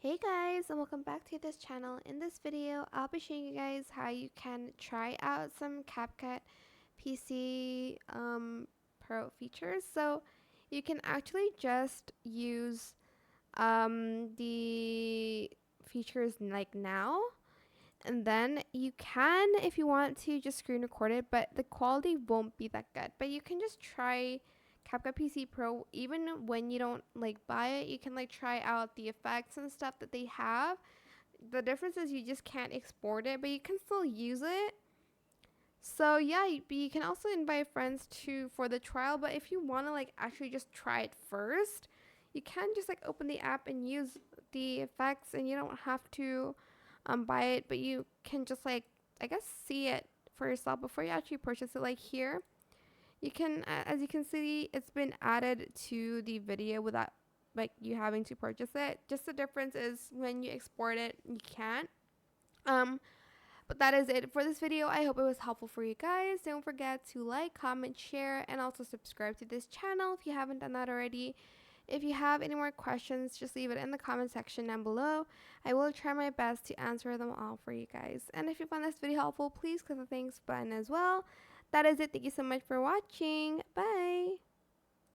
Hey guys, and welcome back to this channel. In this video, I'll be showing you guys how you can try out some CapCut PC Pro features. So you can actually just use the features like now, and then you can, if you want to, just screen record it, but the quality won't be that good. But you can just try CapCut PC Pro even when you don't like buy it. You can like try out the effects and stuff that they have. The difference is you just can't export it, but you can still use it. So yeah, you can also invite friends to for the trial, but if you want to like actually just try it first, you can just like open the app and use the effects, and you don't have to buy it, but you can just like, I guess, see it for yourself before you actually purchase it. Like here, you can, as you can see, it's been added to the video without like you having to purchase it. Just the difference is when you export it, you can't. But that is it for this video. I hope it was helpful for you guys. Don't forget to like, comment, share, and also subscribe to this channel if you haven't done that already. If you have any more questions, just leave it in the comment section down below. I will try my best to answer them all for you guys. And if you found this video helpful, please click the thanks button as well. That is it. Thank you so much for watching. Bye.